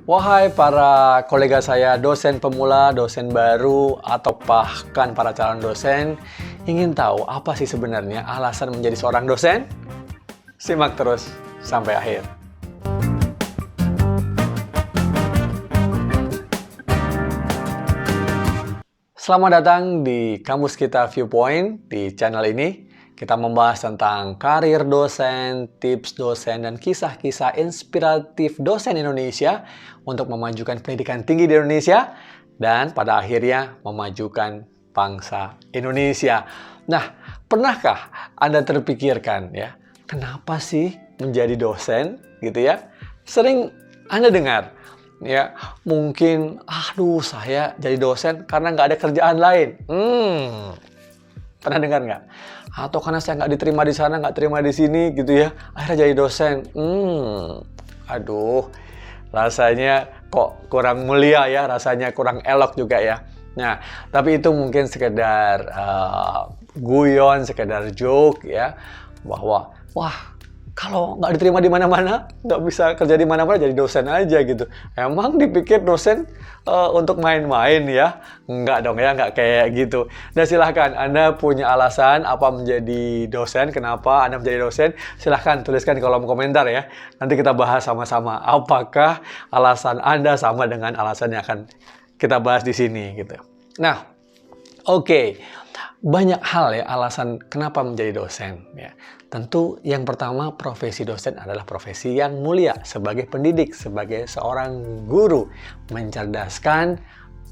Wahai para kolega saya, dosen pemula, dosen baru, atau bahkan para calon dosen, ingin tahu apa sih sebenarnya alasan menjadi seorang dosen? Simak terus sampai akhir. Selamat datang di Kamus Kita Viewpoint. Di channel ini kita membahas tentang karir dosen, tips dosen, dan kisah-kisah inspiratif dosen Indonesia untuk memajukan pendidikan tinggi di Indonesia dan pada akhirnya memajukan bangsa Indonesia. Nah, pernahkah Anda terpikirkan ya, kenapa sih menjadi dosen gitu ya? Sering Anda dengar ya, mungkin saya jadi dosen karena nggak ada kerjaan lain. Pernah dengar nggak? Atau karena saya nggak diterima di sana, nggak terima di sini gitu ya, akhirnya jadi dosen. Rasanya kok kurang mulia ya, rasanya kurang elok juga ya. Nah, tapi itu mungkin sekedar guyon, sekedar joke ya, bahwa kalau nggak diterima di mana-mana, nggak bisa kerja di mana-mana, jadi dosen aja gitu. Emang dipikir dosen untuk main-main ya? Nggak dong ya, nggak kayak gitu. Dan silahkan, Anda punya alasan apa menjadi dosen, kenapa Anda menjadi dosen, silahkan tuliskan di kolom komentar ya. Nanti kita bahas sama-sama, apakah alasan Anda sama dengan alasan yang akan kita bahas di sini gitu. Nah, oke. Banyak hal ya alasan kenapa menjadi dosen ya. Tentu yang pertama, profesi dosen adalah profesi yang mulia sebagai pendidik, sebagai seorang guru, mencerdaskan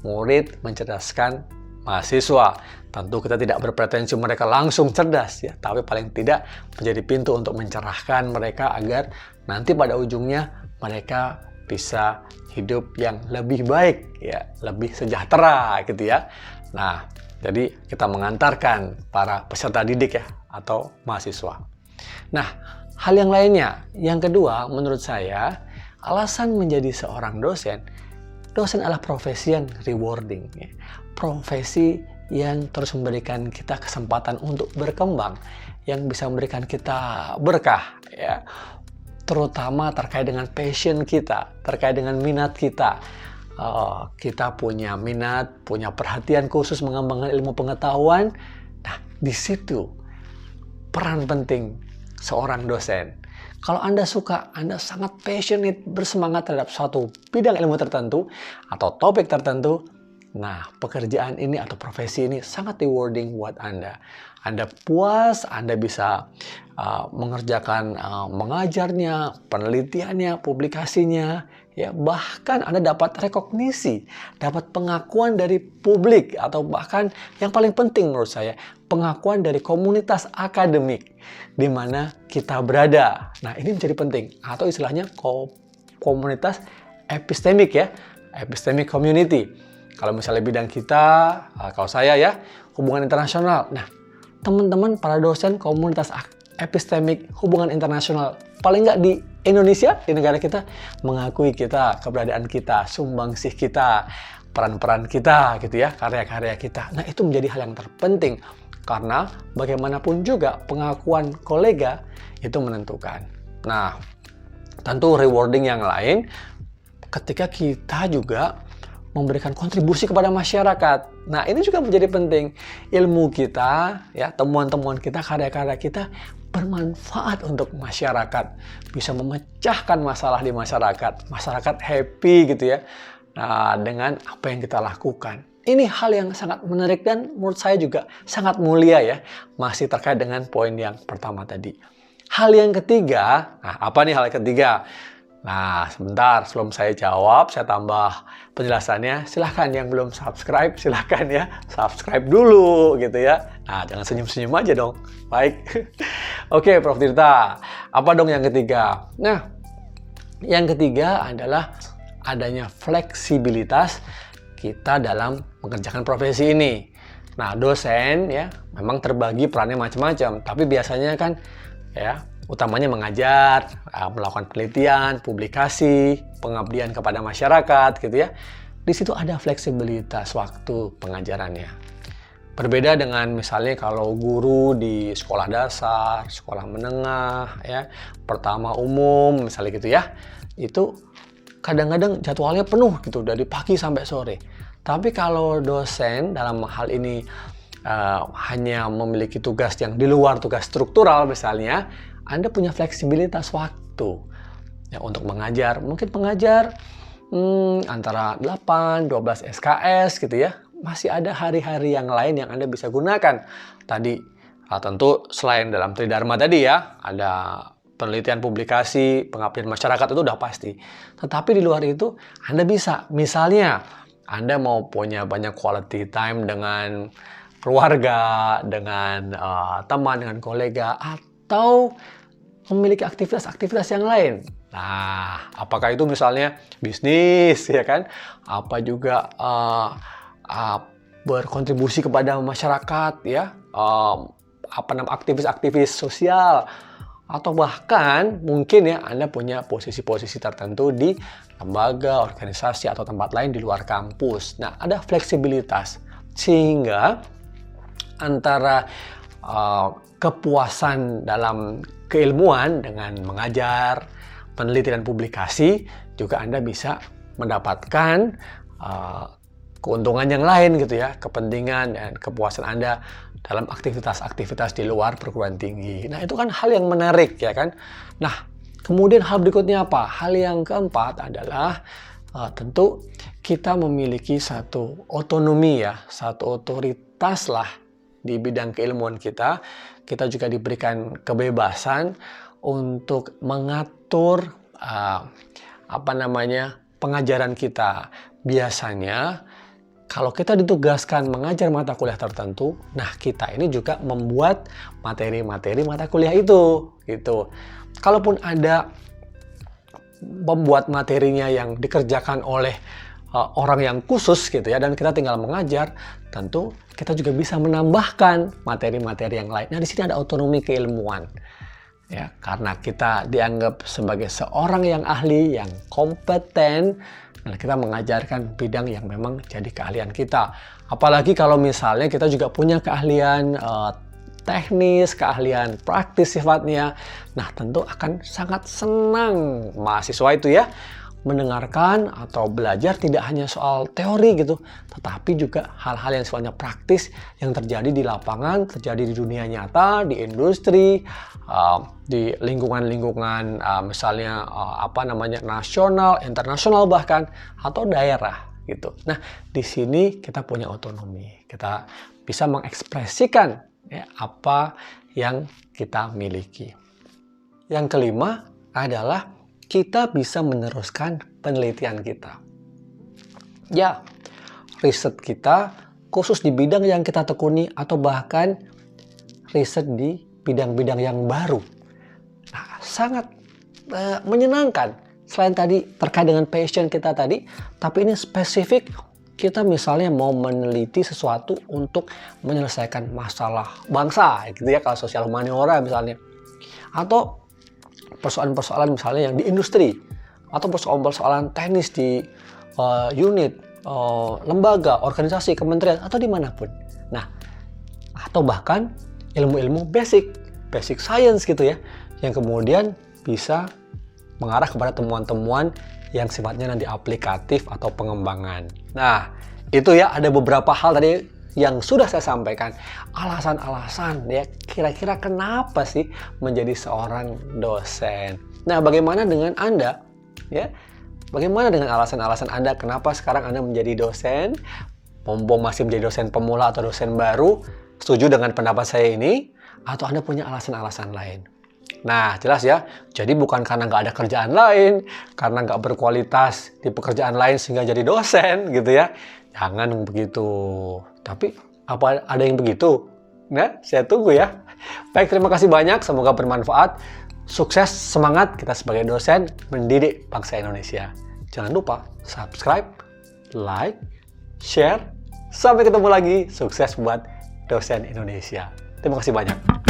murid, mencerdaskan mahasiswa. Tentu kita tidak berpretensi mereka langsung cerdas ya, tapi paling tidak menjadi pintu untuk mencerahkan mereka agar nanti pada ujungnya mereka bisa hidup yang lebih baik ya, lebih sejahtera gitu ya. Nah, jadi kita mengantarkan para peserta didik ya, atau mahasiswa. Nah, hal yang lainnya, yang kedua menurut saya, alasan menjadi seorang dosen adalah profesi yang rewarding ya. Profesi yang terus memberikan kita kesempatan untuk berkembang, yang bisa memberikan kita berkah ya, terutama terkait dengan passion kita, terkait dengan minat kita. Kita punya minat, punya perhatian khusus mengembangkan ilmu pengetahuan. Nah, di situ peran penting seorang dosen. Kalau Anda suka, Anda sangat passionate, bersemangat terhadap suatu bidang ilmu tertentu atau topik tertentu, nah, pekerjaan ini atau profesi ini sangat rewarding buat Anda. Anda puas, Anda bisa mengerjakan mengajarnya, penelitiannya, publikasinya, ya, bahkan Anda dapat rekognisi, dapat pengakuan dari publik, atau bahkan yang paling penting menurut saya, pengakuan dari komunitas akademik di mana kita berada. Nah, ini menjadi penting, atau istilahnya komunitas epistemik ya, epistemic community. Kalau misalnya bidang kita, kalau saya ya, hubungan internasional. Nah, teman-teman para dosen komunitas epistemik hubungan internasional, paling nggak di Indonesia, di negara kita, mengakui kita, keberadaan kita, sumbangsih kita, peran-peran kita gitu ya, karya-karya kita. Nah, itu menjadi hal yang terpenting, karena bagaimanapun juga pengakuan kolega itu menentukan. Nah, tentu rewarding yang lain ketika kita juga memberikan kontribusi kepada masyarakat. Nah, ini juga menjadi penting. Ilmu kita, ya, temuan-temuan kita, karya-karya kita bermanfaat untuk masyarakat. Bisa memecahkan masalah di masyarakat. Masyarakat happy gitu ya. Nah, dengan apa yang kita lakukan. Ini hal yang sangat menarik dan menurut saya juga sangat mulia ya. Masih terkait dengan poin yang pertama tadi. Hal yang ketiga, nah apa nih hal yang ketiga? Nah, sebentar sebelum saya jawab, saya tambah penjelasannya. Silahkan yang belum subscribe, silahkan ya, subscribe dulu gitu ya. Nah, jangan senyum-senyum aja dong. Baik. Oke, Prof. Tirta, apa dong yang ketiga? Nah, yang ketiga adalah adanya fleksibilitas kita dalam mengerjakan profesi ini. Nah, dosen ya, memang terbagi perannya macam-macam, tapi biasanya kan ya, utamanya mengajar, melakukan penelitian, publikasi, pengabdian kepada masyarakat gitu ya. Di situ ada fleksibilitas waktu pengajarannya. Berbeda dengan misalnya kalau guru di sekolah dasar, sekolah menengah ya, pertama umum misalnya gitu ya. Itu kadang-kadang jadwalnya penuh gitu dari pagi sampai sore. Tapi kalau dosen dalam hal ini hanya memiliki tugas yang di luar tugas struktural misalnya, Anda punya fleksibilitas waktu ya, untuk mengajar. Mungkin pengajar antara 8-12 SKS gitu ya. Masih ada hari-hari yang lain yang Anda bisa gunakan. Tadi tentu selain dalam Tridharma tadi ya, ada penelitian, publikasi, pengabdian masyarakat itu udah pasti. Tetapi di luar itu Anda bisa, misalnya Anda mau punya banyak quality time dengan keluarga, dengan teman, dengan kolega, atau memiliki aktivitas-aktivitas yang lain. Nah, apakah itu misalnya bisnis, ya kan? Apa juga berkontribusi kepada masyarakat, ya, aktivis-aktivis sosial, atau bahkan mungkin ya Anda punya posisi-posisi tertentu di lembaga, organisasi, atau tempat lain di luar kampus. Nah, ada fleksibilitas sehingga antara kepuasan dalam keilmuan dengan mengajar, peneliti dan publikasi, juga Anda bisa mendapatkan keuntungan yang lain gitu ya, kepentingan dan kepuasan Anda dalam aktivitas-aktivitas di luar perguruan tinggi. Nah, itu kan hal yang menarik ya kan. Nah, kemudian hal berikutnya apa? Hal yang keempat adalah tentu kita memiliki satu otonomi ya, satu otoritas lah di bidang keilmuan kita. Kita juga diberikan kebebasan untuk mengatur pengajaran kita. Biasanya kalau kita ditugaskan mengajar mata kuliah tertentu, nah kita ini juga membuat materi-materi mata kuliah itu, gitu. Kalaupun ada membuat materinya yang dikerjakan oleh orang yang khusus gitu ya, dan kita tinggal mengajar, tentu kita juga bisa menambahkan materi-materi yang lain. Nah, di sini ada otonomi keilmuan. Ya, karena kita dianggap sebagai seorang yang ahli, yang kompeten, dan kita mengajarkan bidang yang memang jadi keahlian kita. Apalagi kalau misalnya kita juga punya keahlian teknis, keahlian praktis sifatnya. Nah, tentu akan sangat senang mahasiswa itu ya mendengarkan atau belajar tidak hanya soal teori gitu, tetapi juga hal-hal yang sifatnya praktis yang terjadi di lapangan, terjadi di dunia nyata, di industri, di lingkungan-lingkungan misalnya nasional, internasional bahkan, atau daerah gitu. Nah, di sini kita punya otonomi, kita bisa mengekspresikan ya, apa yang kita miliki. Yang kelima adalah kita bisa meneruskan penelitian kita. Ya, riset kita khusus di bidang yang kita tekuni atau bahkan riset di bidang-bidang yang baru. Nah, sangat menyenangkan. Selain tadi terkait dengan passion kita tadi, tapi ini spesifik kita misalnya mau meneliti sesuatu untuk menyelesaikan masalah bangsa, gitu ya, kalau sosial humaniora misalnya. Atau persoalan-persoalan misalnya yang di industri, atau persoalan-persoalan teknis di unit, lembaga, organisasi, kementerian, atau dimanapun. Nah, atau bahkan ilmu-ilmu basic science gitu ya, yang kemudian bisa mengarah kepada temuan-temuan yang sifatnya nanti aplikatif atau pengembangan. Nah, itu ya ada beberapa hal tadi yang sudah saya sampaikan, alasan-alasan ya kira-kira kenapa sih menjadi seorang dosen. Nah, bagaimana dengan Anda? Ya, bagaimana dengan alasan-alasan Anda kenapa sekarang Anda menjadi dosen? Mumpung masih menjadi dosen pemula atau dosen baru, setuju dengan pendapat saya ini? Atau Anda punya alasan-alasan lain? Nah, jelas ya, jadi bukan karena nggak ada kerjaan lain, karena nggak berkualitas di pekerjaan lain sehingga jadi dosen gitu ya. Jangan begitu. Tapi apa ada yang begitu? Nah, saya tunggu ya. Baik, terima kasih banyak. Semoga bermanfaat. Sukses, semangat kita sebagai dosen mendidik bangsa Indonesia. Jangan lupa subscribe, like, share. Sampai ketemu lagi. Sukses buat dosen Indonesia. Terima kasih banyak.